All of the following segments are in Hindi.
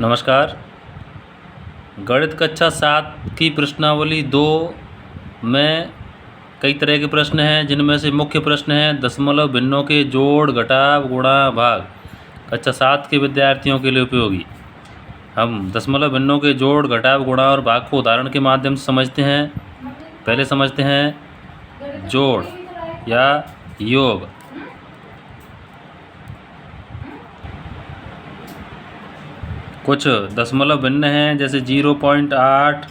नमस्कार। गणित कक्षा 7 की प्रश्नावली 2 में कई तरह के प्रश्न हैं, जिनमें से मुख्य प्रश्न हैं दशमलव भिन्नों के जोड़, घटाव, गुणा, भाग। कक्षा 7 के विद्यार्थियों के लिए उपयोगी। हम दशमलव भिन्नों के जोड़, घटाव, गुणा और भाग को उदाहरण के माध्यम से समझते हैं। पहले समझते हैं जोड़ या योग। कुछ दशमलव भिन्न हैं, जैसे 0.8,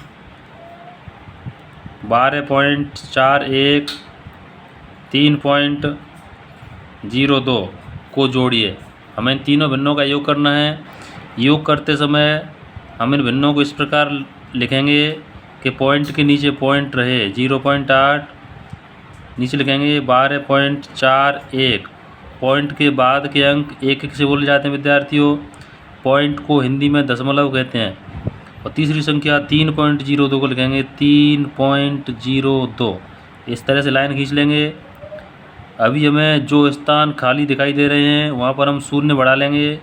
12.41, 3.02 को जोड़िए। हमें इन तीनों भिन्नों का योग करना है। योग करते समय हम इन भिन्नों को इस प्रकार लिखेंगे कि पॉइंट के नीचे पॉइंट रहे। 0.8 नीचे लिखेंगे 12.41। पॉइंट के बाद के अंक एक एक से बोले जाते हैं विद्यार्थियों। पॉइंट को हिंदी में दशमलव कहते हैं। और तीसरी संख्या 3.02 को लिखेंगे 3.02। इस तरह से लाइन खींच लेंगे। अभी हमें जो स्थान खाली दिखाई दे रहे हैं वहाँ पर हम शून्य बढ़ा लेंगे,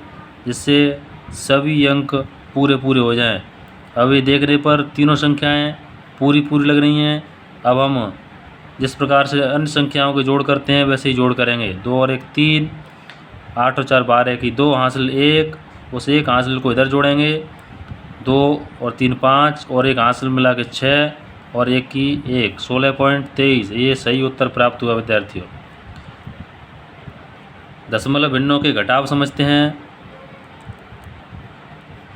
जिससे सभी अंक पूरे पूरे हो जाएं। अब ये देखने पर तीनों संख्याएं पूरी पूरी लग रही हैं। अब हम जिस प्रकार से अन्य संख्याओं के जोड़ करते हैं वैसे ही जोड़ करेंगे। 2 और 1 3, 8 और 4 12 की 2 हासिल 1, उस एक हासिल को इधर जोड़ेंगे। 2 और 3 5 और एक हासिल मिला के 6 और 1 की 1, 16.23। ये सही उत्तर प्राप्त हुआ विद्यार्थियों। दशमलव भिन्नों के घटाव समझते हैं।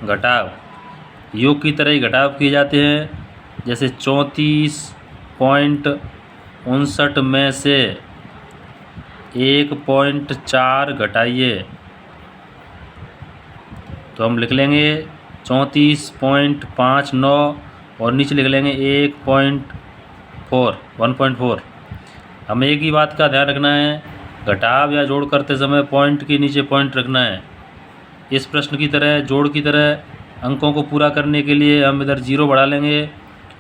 घटाव योग की तरह ही घटाव किए जाते हैं। जैसे 34.59 में से 1.4 घटाइए, तो हम लिख लेंगे 34.59 और नीचे लिख लेंगे 1.4। हमें एक ही बात का ध्यान रखना है, घटाव या जोड़ करते समय पॉइंट के नीचे पॉइंट रखना है। इस प्रश्न की तरह जोड़ की तरह अंकों को पूरा करने के लिए हम इधर 0 बढ़ा लेंगे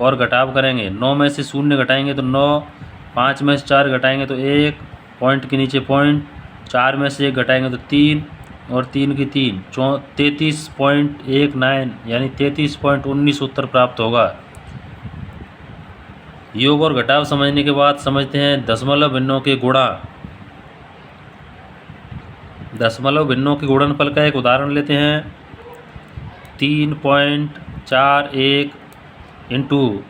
और घटाव करेंगे। 9 में से 0 घटाएंगे तो 9, 5 में से 4 घटाएंगे तो 1, पॉइंट के नीचे पॉइंट, 4 में से 1 घटाएंगे तो 3 और 3 की 3, 33.19 यानी 33.19 उत्तर प्राप्त होगा। योग और घटाव समझने के बाद समझते हैं दशमलव भिन्नों के गुणा। दशमलव भिन्नों के गुणनफल का एक उदाहरण लेते हैं। 3.41 इंटू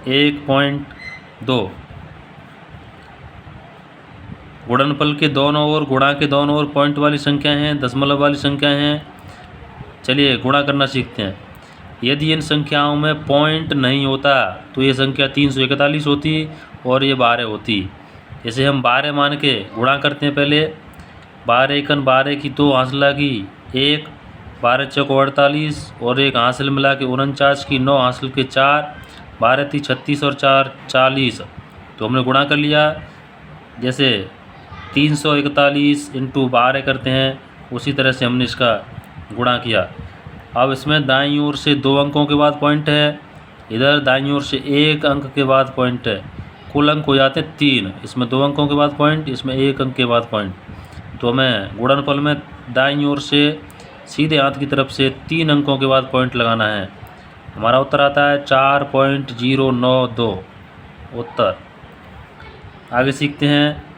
1.2। गुणनफल के दोनों ओर, गुणा के दोनों ओर पॉइंट वाली संख्याएं हैं, दशमलव वाली संख्याएं हैं। चलिए गुणा करना सीखते हैं। यदि इन संख्याओं में पॉइंट नहीं होता तो ये संख्या 341 होती और ये 12 होती। इसे हम 12 मान के गुणा करते हैं। पहले 12 एकन 12 की 2 हासिला की 1, 12 चौक 48 और एक हासिल मिला के 49 की 9 हासिल के 4, 12 × 36 और 4 40। तो हमने गुणा कर लिया। जैसे 341 इंटू 12 करते हैं, उसी तरह से हमने इसका गुणा किया। अब इसमें दाईं ओर से 2 अंकों के बाद पॉइंट है, इधर दाईं ओर से 1 अंक के बाद पॉइंट है। कुल अंक हो जाते हैं 3। इसमें 2 अंकों के बाद पॉइंट, इसमें 1 अंक के बाद पॉइंट। तो हमें गुणनफल में दाईं ओर से सीधे हाथ की तरफ से 3 अंकों के बाद पॉइंट लगाना है। हमारा उत्तर आता है 4.092 उत्तर। आगे सीखते हैं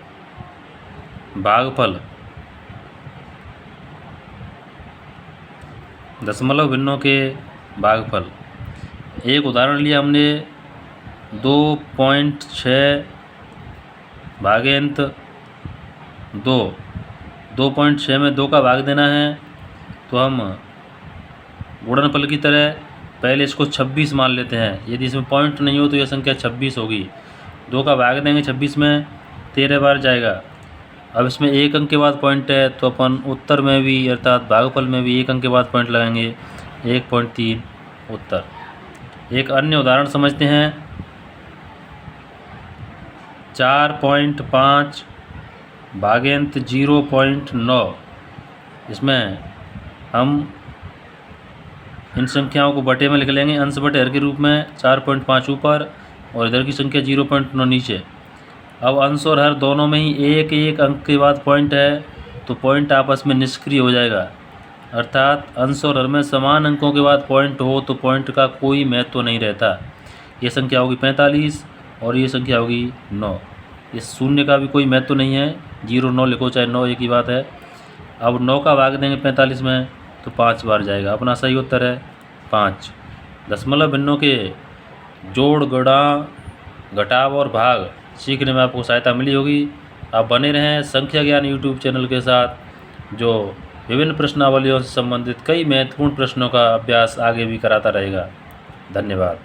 भागफल। दशमलव भिन्नों के भागफल। एक उदाहरण लिया हमने 2.6 भागेंत 2। 2.6 में 2 का भाग देना है, तो हम गुणनफल की तरह पहले इसको 26 मान लेते हैं। यदि इसमें पॉइंट नहीं हो तो यह संख्या 26 होगी। 2 का भाग देंगे 26 में, 13 बार जाएगा। अब इसमें 1 अंक के बाद पॉइंट है, तो अपन उत्तर में भी अर्थात भागफल में भी 1 अंक के बाद पॉइंट लगाएंगे। 1.3 उत्तर। एक अन्य उदाहरण समझते हैं। 4.5 भागेंत 0.9। इसमें हम इन संख्याओं को बटे में लिख लेंगे, अंश बटे हर के रूप में। 4.5 ऊपर और इधर की संख्या 0.9 नीचे। अब अंश और हर दोनों में ही 1 अंक के बाद पॉइंट है, तो पॉइंट आपस में निष्क्रिय हो जाएगा। अर्थात अंश और हर में समान अंकों के बाद पॉइंट हो तो पॉइंट का कोई महत्व नहीं रहता। ये संख्या होगी 45 और ये संख्या होगी 9। इस शून्य का भी कोई महत्व नहीं है, 0 9 लिखो चाहे 9 एक ही बात है। अब 9 का भाग देंगे 45 में तो 5 बार जाएगा। अपना सही उत्तर है 5। दशमलव भिन्नों के जोड़, गुणा, घटाव और भाग सीखने में आपको सहायता मिली होगी। आप बने रहें संख्या ज्ञान यूट्यूब चैनल के साथ, जो विभिन्न प्रश्नावलियों से संबंधित कई महत्वपूर्ण प्रश्नों का अभ्यास आगे भी कराता रहेगा। धन्यवाद।